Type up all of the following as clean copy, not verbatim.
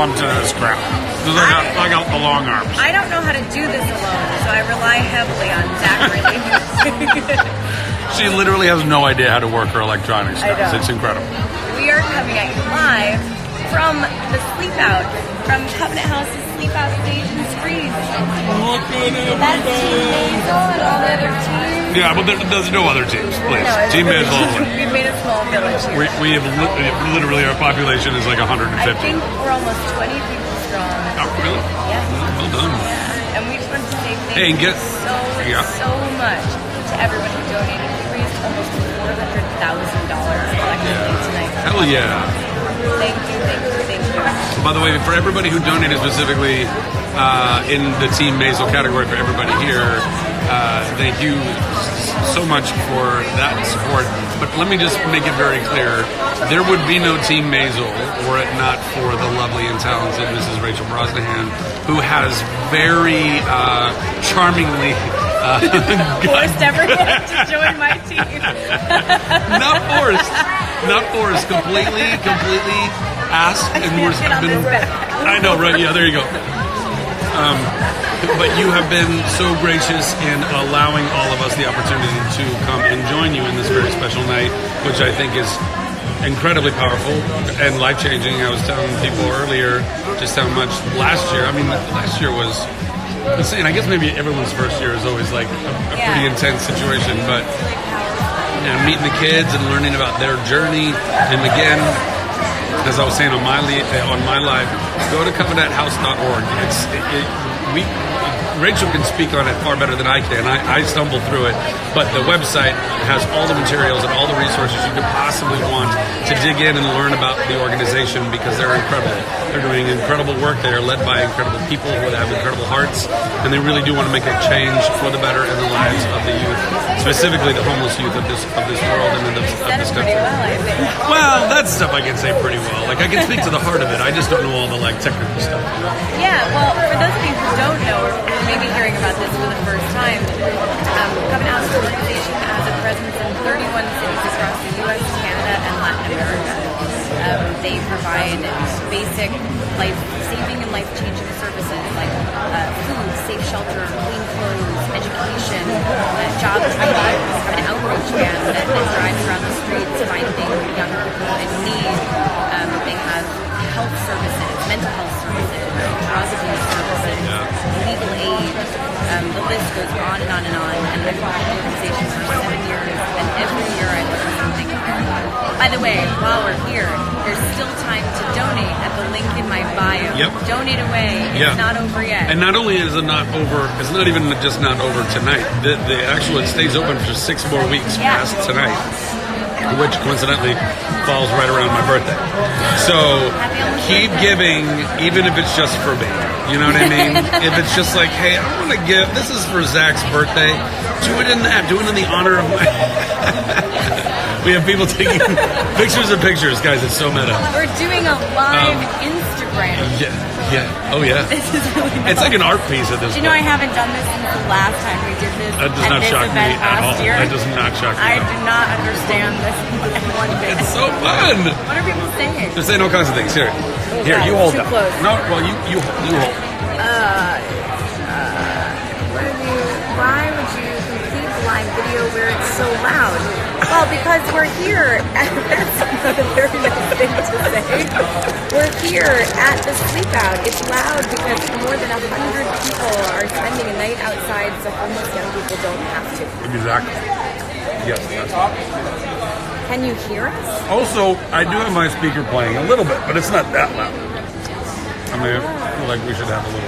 clump to this crap. Because I got the long arms. I don't know how to do this alone, so I rely heavily on Zach really. She literally has no idea how to work her electronics. Guys. It's incredible. We are coming at you live from the Sleep Out, from Covenant House's Sleep Out stage and screens. That's Team Maisel and all the other teams. Yeah, but there's no other teams, please. No, Team Maisel. We've made a small village here. We have literally, our population is like 150. I think we're almost 20 people strong. Oh, really? Yeah. Well done. Yeah. And we just want to say thank you so much to everyone who donated. We raised almost $400,000 collectively tonight. Hell yeah. Thank you. By the way, for everybody who donated specifically in the Team Maisel category, for everybody here, thank you so much for that support. But let me just make it very clear, there would be no Team Maisel were it not for the lovely and talented Mrs. Rachel Brosnahan, who has very charmingly forced everyone to join my team. Not forced, completely asked and more. I know, right? Yeah, there you go. But you have been so gracious in allowing all of us the opportunity to come and join you in this very special night, which I think is incredibly powerful and life-changing. I was telling people earlier just how much last year was insane. I guess maybe everyone's first year is always like a pretty intense situation, but meeting the kids and learning about their journey, and again, as I was saying on my live, go to covenanthouse.org. Rachel can speak on it far better than I can. I stumbled through it, but the website has all the materials and all the resources you could possibly want to dig in and learn about the organization, because they're incredible. They're doing incredible work. They are led by incredible people who have incredible hearts, and they really do want to make a change for the better in the lives of the youth, specifically the homeless youth of this world and of this country. Well, that's stuff I can say pretty well. Like, I can speak to the heart of it. I just don't know all the technical stuff. You know? Yeah. Well, for those of you who don't know, or maybe hearing about this for the first time, Covenant House organization has a presence in 31 cities across the U.S., Canada, and Latin America. They provide basic life-saving and life-changing services like food, safe shelter, clean clothes, education, job training. They have an outreach van that drives around the streets finding young people in need. They have health services, mental health services, drug abuse services, legal aid. The list goes on and on and on. And I've been with the organization for 7 years, and every year I learn something new. By the way, while we're here, there's still time to donate at the link in my bio. Yep. Donate away. It's not over yet. And not only is it not over, it's not even just not over tonight. It stays open for 6 more weeks past tonight, which coincidentally falls right around my birthday. So keep giving, even if it's just for me. You know what I mean? If it's just like, hey, I want to give, this is for Zach's birthday, do it in that. Do it in the honor of my... We have people taking pictures of pictures. Guys, it's so meta. We're doing a live Instagram. Yeah. Oh, yeah. This is really nice. It's like an art piece at this point. You know, I haven't done this since the last time we did this. That does not shock me at all. Year. That does not shock me I at all. do not understand this one bit. It's so fun. What are people saying? They're saying all kinds of things. Here, you hold that. Close. No, well, you hold. Why would you complete the live video where it's so loud? Well, because we're here. That's another very nice thing to say. We're here at the Sleep Out. It's loud because more than 100 people are spending a night outside, so homeless young people don't have to. Exactly. Yes, that's right. Can you hear us? Also, I do have my speaker playing a little bit, but it's not that loud. I mean, I feel like we should have a little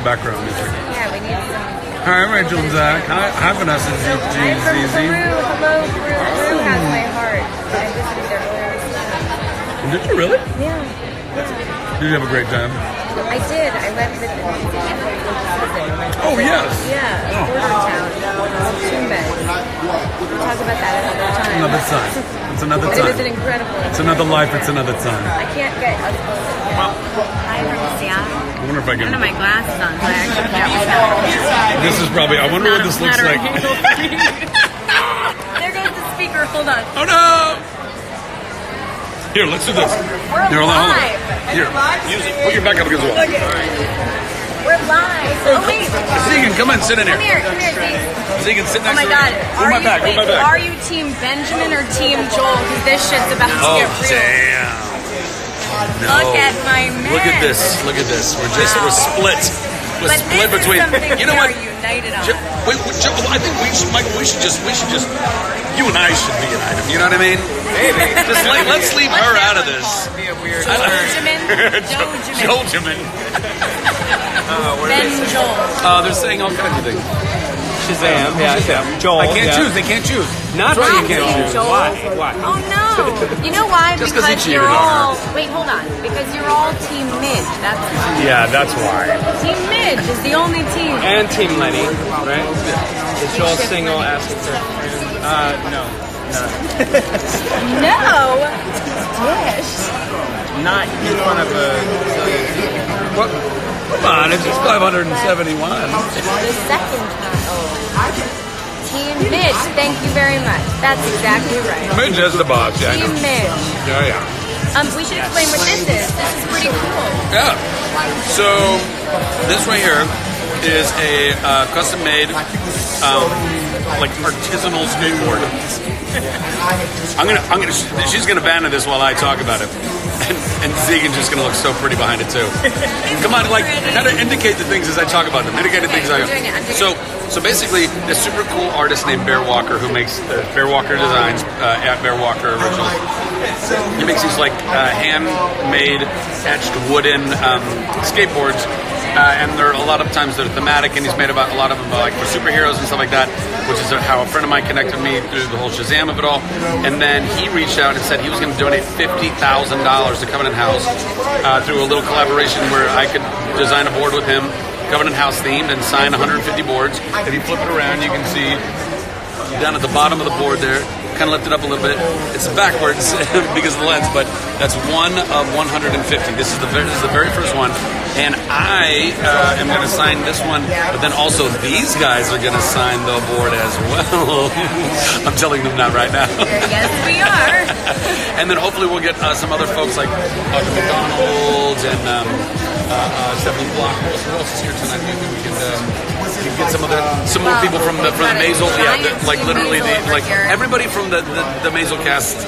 background music. Yeah, we need some. Hi, Rachel and Zach. Hi, Vanessa. Hi from Peru. Hello, Peru. Peru has my heart. I visited there earlier this year. Did you really? Yeah. Did you have a great time? I did. I went with the museum. Oh, yes. Yeah, a border town called Tumbes. We'll talk about that another time. Another time. It's another But time. it was an incredible. It's another life. It's another time. I can't get us both. Hi from Seattle. I wonder if I can. None of my glasses on, so I actually forgot. This is probably. I wonder what this looks like. There goes the speaker. Hold on. Oh no! Here, let's do this. We're Here, hold on. live. Here, use it. Put your back up against the wall. We're live. Oh wait. Zegan, come in, sit in Come here. here, Zeke. Zegan, sit Oh next my to me. God. Hold my back, hold my back. Are you Team Benjamin or Team Joel? Because this shit's about to Oh, get real. damn. No. Look at my man. Look at this. Look at this. We're split. We're But split this between. is something You know we what? are united on. I think Michael, we should just, you and I should be united. You know what I mean? Maybe. Just let's leave her out of this. Be a weird Jojimin. Ben Joel. They're saying all kinds of things. Shazam. Yeah, Joel. I can't choose. They can't choose. Not That's right, Team you can't Joel. choose. Why? Oh no! You know why? Just 'cause he because cheated you're on all. Wait, hold on. Because you're all Team Midge. That's why. Yeah, that's why. Team Midge is the only team. And Team Lenny, right? Is Joel Ship single Lenny. asking for a friend? No. No. Dish. Not in front of a zillion. What? Come on, it's just 571. The second time. Team Midge. Thank you very much. That's exactly right. Midge is the boss, yeah. I Team know. Midge. Yeah. We should explain what this is. This is pretty cool. Yeah. So this right here is a custom-made, like artisanal skateboard. She's gonna banner this while I talk about it, and Zegan's just gonna look so pretty behind it too. Come on, like kind of indicate the things as I talk about them. Indicate the things I'm doing it, I'm doing So basically, this super cool artist named Bear Walker, who makes Bear Walker Designs at Bear Walker Originals. He makes these like handmade, etched wooden skateboards, and they're a lot of times they're thematic. And he's made about a lot of them like for superheroes and stuff like that, which is how a friend of mine connected me through the whole Shazam of it all. And then he reached out and said he was going to donate $50,000 to Covenant House through a little collaboration where I could design a board with him, Covenant House themed, and sign 150 boards. If you flip it around, you can see down at the bottom of the board there, kind of lift it up a little bit. It's backwards because of the lens, but that's one of 150. This is the very first one, and I am going to sign this one. But then also these guys are going to sign the board as well. I'm telling them that right now. Yes, we are. And then hopefully we'll get some other folks like the McDonald's and Stephanie Block. Who else is here tonight? Maybe we can get some more people from the Maisel. Yeah, like literally everybody from the Maisel cast.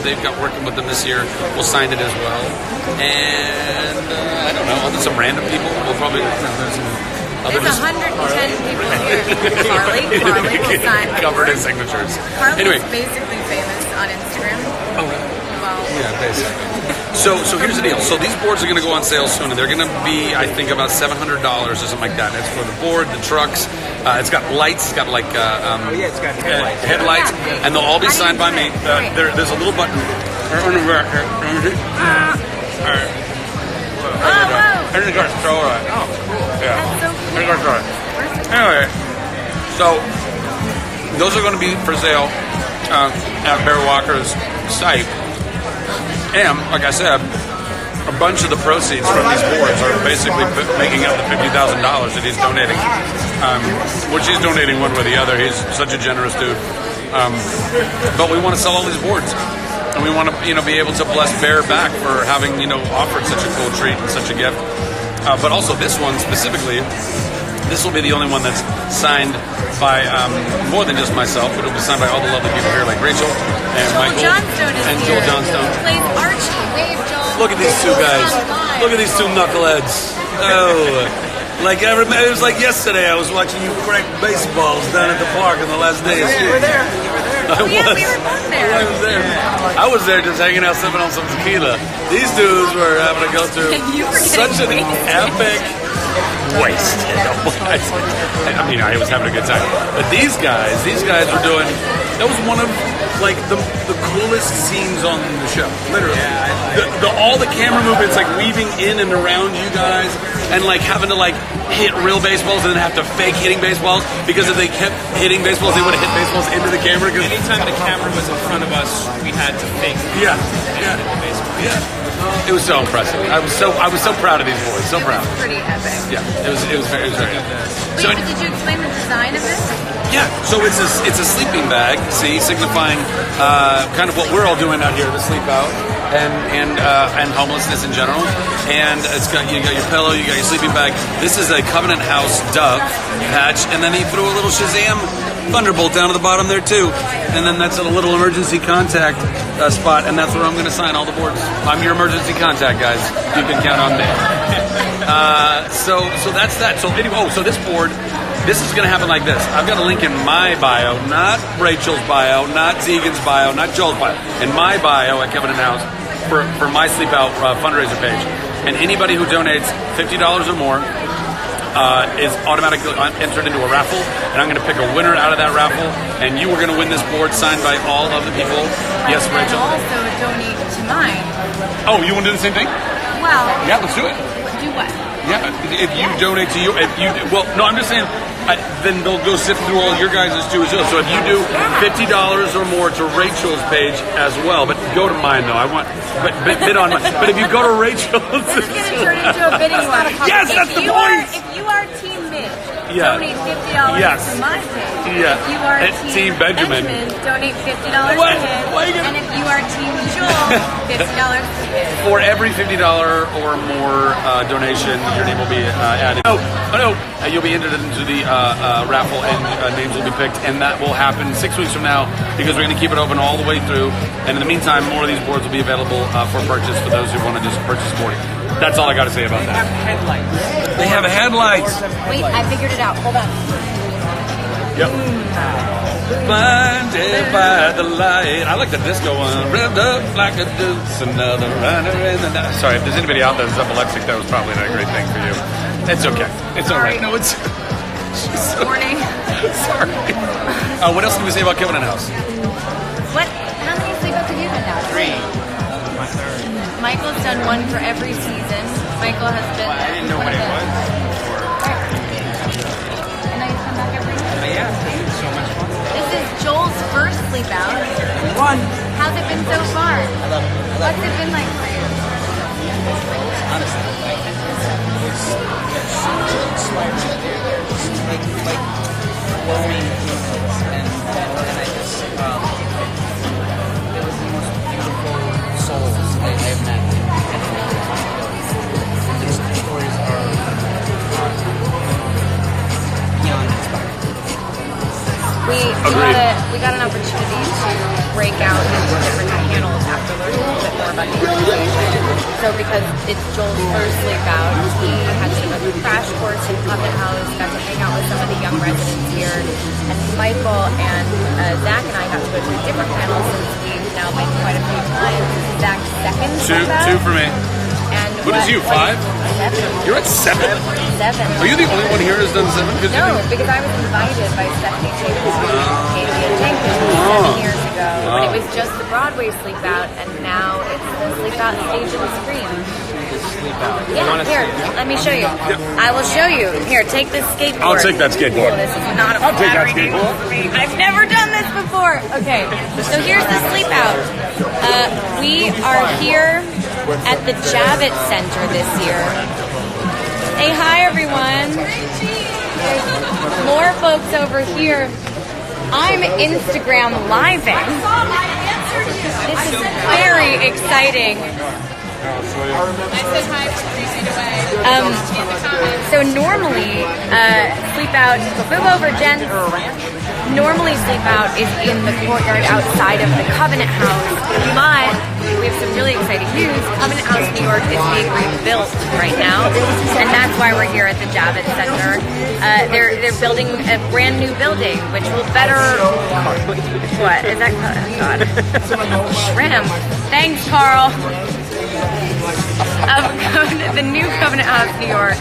They've got working with them this year. Will sign it as well. And I don't know, some random people. We'll probably there's some There's 110 people here. Charlie will sign covered in signatures. Carly's Anyway, basically famous on Instagram. oh, really? Well, Yeah, basically. So here's the deal. So these boards are going to go on sale soon, and they're going to be, I think, about $700 or something like that. It's for the board, the trucks. It's got lights. It's got like it's got headlights. headlights, and they'll all be signed by me. There's a little button. whoa. There's the car. All right. Oh, cool. Yeah. That's so cool. There's our car. Anyway, so those are going to be for sale at Bear Walker's site. And, like I said, a bunch of the proceeds from these boards are basically making up the $50,000 that he's donating. Which he's donating one way or the other. He's such a generous dude. But we want to sell all these boards. And we want to, be able to bless Bear back for having, offered such a cool treat and such a gift. But also this one specifically, this will be the only one that's signed by more than just myself, but it'll be signed by all the lovely people here, like Rachel and Michael Johnstone is and here. Joel Johnstone. Plays Archie. Wave, Joel. Look at these two guys. Look at these two knuckleheads. Oh, it was like yesterday. I was watching you crack baseballs down at the park on the last day of school. You were there. We were both there. I was there. I was there just hanging out, sipping on some tequila. These dudes were having to go through You were such an getting wasted. epic waste. I mean, I was having a good time. But these guys were doing. That was one of the coolest scenes on the show. Literally, all the camera movements, weaving in and around you guys, and having to hit real baseballs and then have to fake hitting baseballs, because if they kept hitting baseballs, they would have hit baseballs into the camera. Anytime the camera was in front of us, we had to fake. Yeah. Baseball. It was so impressive. I was so proud of these boys. So proud. Pretty epic. Yeah, it was very good. Wait, but did you explain the design of this? Yeah, so it's a sleeping bag, see, signifying kind of what we're all doing out here, the sleep out, and homelessness in general. And you got your pillow, you got your sleeping bag. This is a Covenant House dove patch, and then he threw a little Shazam Thunderbolt down to the bottom there too. And then that's a little emergency contact spot, and that's where I'm going to sign all the boards. I'm your emergency contact, guys. You can count on me. So that's that. So anyway, so this board. This is going to happen like this. I've got a link in my bio, not Rachel's bio, not Zegan's bio, not Joel's bio. In my bio at Covenant House for my Sleep Out fundraiser page. And anybody who donates $50 or more is automatically entered into a raffle. And I'm going to pick a winner out of that raffle. And you are going to win this board signed by all of the people. Yes, Rachel? And also donate to mine. Oh, you want to do the same thing? Well. Yeah, let's do it. Do what? Yeah, if you donate to you, well, no, I'm just saying, then they'll go sift through all your guys' too as well. So if you do $50 or more to Rachel's page as well, but go to mine though. I want, but bid on mine. But if you go to Rachel's, this is going to turn into a bidding war. Yes, that's the point. If you are Team Midge, yeah. donate $50 to my page. Yeah. If you are Team Benjamin, donate $50 to him. And if you are Team Joel, $50 to him. For every $50 or more donation, your name will be added. Oh no, you'll be entered into the raffle, and names will be picked, and that will happen 6 weeks from now because we're going to keep it open all the way through. And in the meantime, more of these boards will be available for purchase for those who want to just purchase a board. That's all I got to say about that. They have headlights. Wait, I figured it out. Hold on. Yep. Blinded by the light. I like the disco one. Revved up like a deuce, another runner in the night. Sorry, if there's anybody out there that's epileptic, that was probably not a great thing for you. It's okay. It's all right. No, it's... Morning. Sorry. What else can we say about Covenant House? What? How many sleep-outs have you been now? 3. My 3rd. Michael's done one for every season. Michael has been... Well, I didn't know what it was. And now you come back every year? But yeah, it's so much fun. This is Joel's first sleep-out. How's it been so far? I love it. What's it been like for you? Honestly, it's so inspiring. Like glowing humans, and I just it was the most beautiful souls that I've met. Their stories are beyond inspiring. We got an opportunity to break out into different panels after learning a little bit more about the organization. So because it's Joel's first sleep out, he had sort of a crash course in Covenant House, got to hang out with some of the young residents here, and Michael and Zach and I got to go to a different panel since we've now been quite a few times. This is Zach's second sleep out. Two for me. And what is you, 5? 7. You're at 7? 7. Are you the only one here who's done 7? No, because I was invited by Stephanie Jenkins and Katie Jenkins 7 years ago when it was just the Broadway Sleep Out, and now it's the Sleep Out stage of the screen. Sleep out. Yeah, here, let me show you. Yep. I will show you. Here, take this skateboard. I'll take that skateboard. This is not a I'll take that flattering skateboard. for me. I've never done this before. Okay, so here's the Sleep Out. We are here at the Javits Center this year. Say hi, everyone. There's more folks over here. I'm Instagram living. This is very exciting. I said hi to 3 feet away. So normally, Sleep Out, move over, Jen. Normally Sleep Out is in the courtyard outside of the Covenant House, but we have some really exciting news. Covenant House, New York is being rebuilt right now, and that's why we're here at the Javits Center. They're building a brand new building, which will better... What? Is that... Oh, God. Shrimp. Thanks, Carl. The new Covenant House, New York,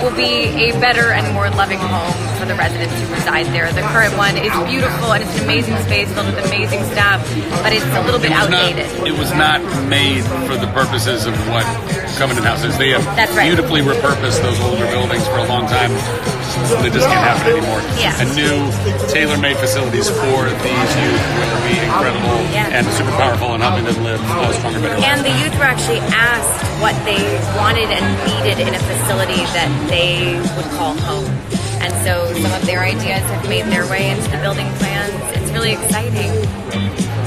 will be a better and more loving home for the residents who reside there. The current one is beautiful and it's an amazing space filled with amazing staff, but it's a little bit outdated. It was not made for the purposes of what Covenant House is. They have beautifully repurposed those older buildings for a long time. It just can't happen anymore. Yeah. And new tailor-made facilities for these youth will be incredible and super powerful in helping them live stronger, better lives. And the youth were actually asked what they wanted and needed in a facility that they would call home. And so some of their ideas have made their way into the building plans. It's really exciting.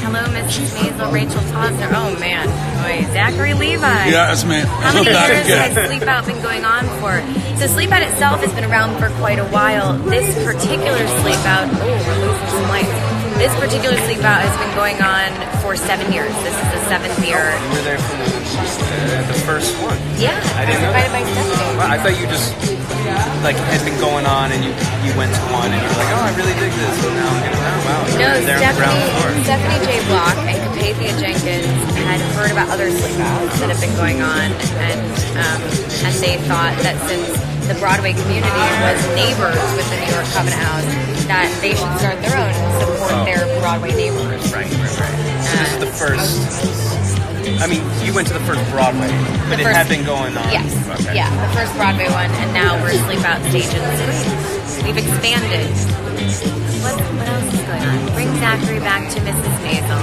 Hello, Mrs. Maisel, Rachel Tosner. Oh, man. Boy, Zachary Levi. Yeah, that's me. How many years has Sleep Out been going on for? So Sleep Out itself has been around for quite a while. This particular Sleep Out, oh, we're losing some lights. This particular Sleep Out has been going on for 7 years. This is the 7th year. You were there from the first one. Yeah, I was invited by Stephanie. Wow, I thought you just had been going on and you went to one and you were like, oh, I really dig this. And now I'm getting wow. No, You're there on the ground floor. Stephanie J. Block and Capathia Jenkins had heard about other sleep outs that have been going on, and they thought that since the Broadway community was neighbors with the New York Covenant House, that they should start their own and support their Broadway neighbors. Right. So this is the first. I mean, you went to the first Broadway, but it had been going on. Yes. Okay. Yeah, the first Broadway one, and now we're Sleep Out stage in the city. We've expanded. What else is going on? Bring Zachary back to Mrs. Maisel.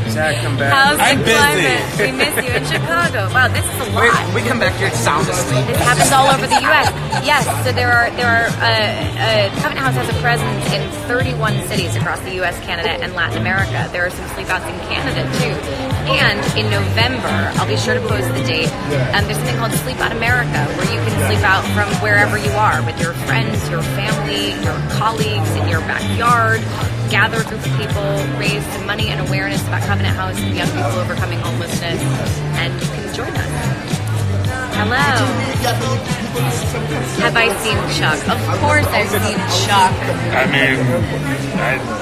Zach, come back. How's the I'm busy. climate? We miss you in Chicago. Wow, this is a lot. We come back here sound asleep. This happens all over the U.S. Yes, so there are Covenant House has a presence in 31 cities across the U.S., Canada, and Latin America. There are some sleep outs in Canada too. And in November, I'll be sure to post the date. There's something called Sleep Out America, where you can sleep out from wherever you are with your friends, your family, your colleagues, in your backyard. Gather a group of people, raise some money and awareness about Covenant House and young people overcoming homelessness, and you can join us. Hello. Have I seen Chuck? Of course I've seen Chuck. I mean,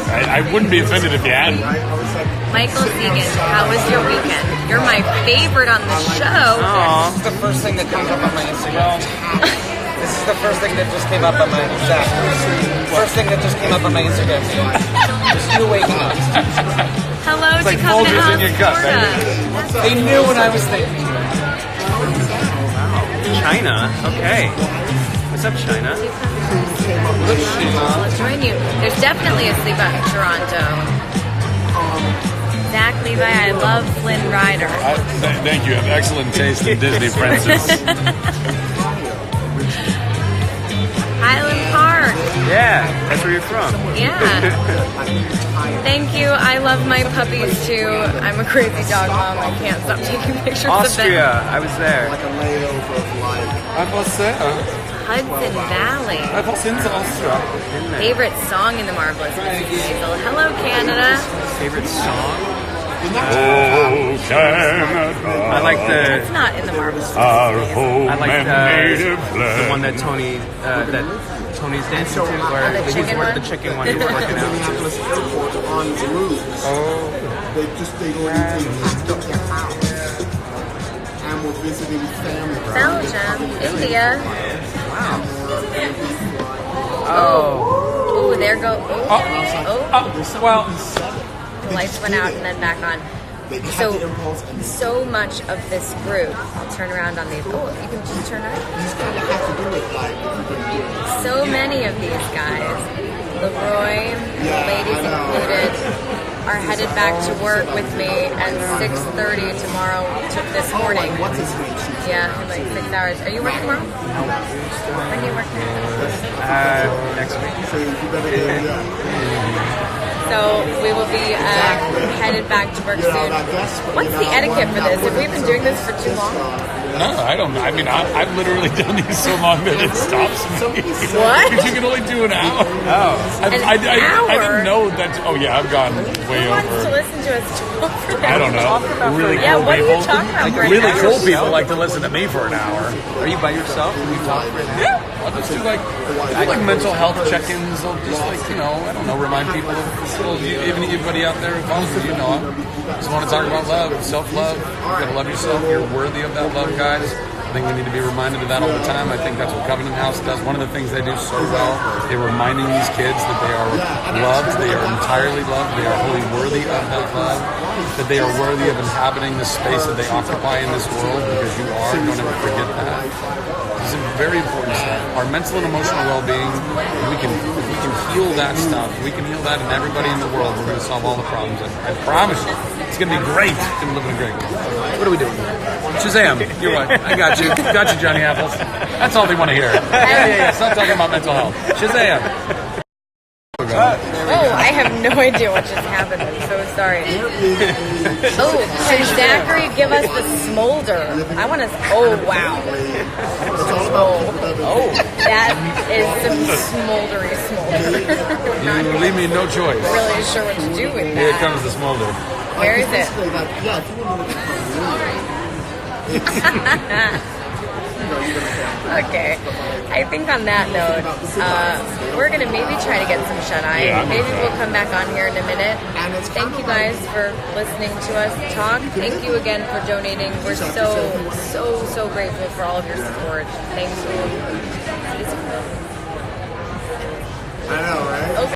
I wouldn't be offended if you hadn't. Michael Segan, how was your weekend? You're my favorite on the show. This is the first thing that comes up on my Instagram. This is the first thing that just came up on my first thing that just came up on my Instagram. Just you waking up. Hello to like Covenant Folgers House, in your gut, Florida. They knew what I was thinking. Wow. China. Okay. What's up, China? I'll join you. There's definitely a sleep out in Toronto. Zach Levi, I love Flynn Rider. Thank you. I have excellent taste in Disney princess. Highland Park. Yeah, that's where you're from. Yeah. Thank you. I love my puppies too. I'm a crazy dog mom. I can't stop taking pictures Austria. of them. I was there. Hudson Valley. Austria. Favorite song in the Marvelous Mrs. Maisel. Hello, Canada. Favorite song? Oh, Canada. I like It's not in the Marvelous Our Mrs. Maisel. home I like and native the land. one that Tony's dancing to, where the he's chicken working one? the chicken one. He's working out. On the move. They already packed up their house and were visiting family. Belgium, India. Oh. Oh, there go. Well, The lights went out and then back on. So much of this group, I'll turn around on these. Oh, you can just turn around. So many of these guys, Leroy, ladies included, are headed back to work with me at 6:30 tomorrow, this morning. Yeah, in like 6 hours. Are you working tomorrow? When are you working? Next week. So we will be headed back to work soon. What's the etiquette for this? Have we been doing this for too long? no, I don't know. I mean, I've literally done these so long that it stops me. What? Because you can only do an hour. Oh. I hour? didn't know that. Oh, yeah, I've gone way Who wants to over. listen to us talk for I don't know. Really Yeah, cool what are people. you talking about for an Really hour? cool people like to listen to me for an hour. Are you by yourself? Are you talking right now? Yeah, I'll just do like mental health check-ins. I'll just I don't know, remind people of even anybody out there who follows you, I just want to talk about love, self-love. You gotta love yourself. You're worthy of that love, guys. I think we need to be reminded of that all the time. I think that's what Covenant House does. One of the things they do so well, they're reminding these kids that they are loved, they are entirely loved, they are wholly worthy of that love, that they are worthy of inhabiting the space that they occupy in this world, because you are. Don't ever forget that. This is very important stuff. Our mental and emotional well-being, if we can heal that stuff, we can heal that in everybody in the world, we're going to solve all the problems. I promise you, it's going to be great. It's going to live in a great world. What are we doing? Shazam, you're right. I got you. Got you, Johnny Apples. That's all they want to hear. Yeah. Stop talking about mental health. Shazam. Oh, I have no idea what just happened. I'm so sorry. Oh, can Zachary give us the smolder? I want to. Oh, wow. Oh, that is some smoldery smolder. You leave me no choice. Really sure what to do with Here that. comes the smolder. Where is it? Okay. I think on that note, we're going to maybe try to get some shut-eye. Yeah. Maybe we'll come back on here in a minute. Thank you guys for listening to us talk. Thank you again for donating. We're so grateful for all of your support. Thank you. I know, right? Okay.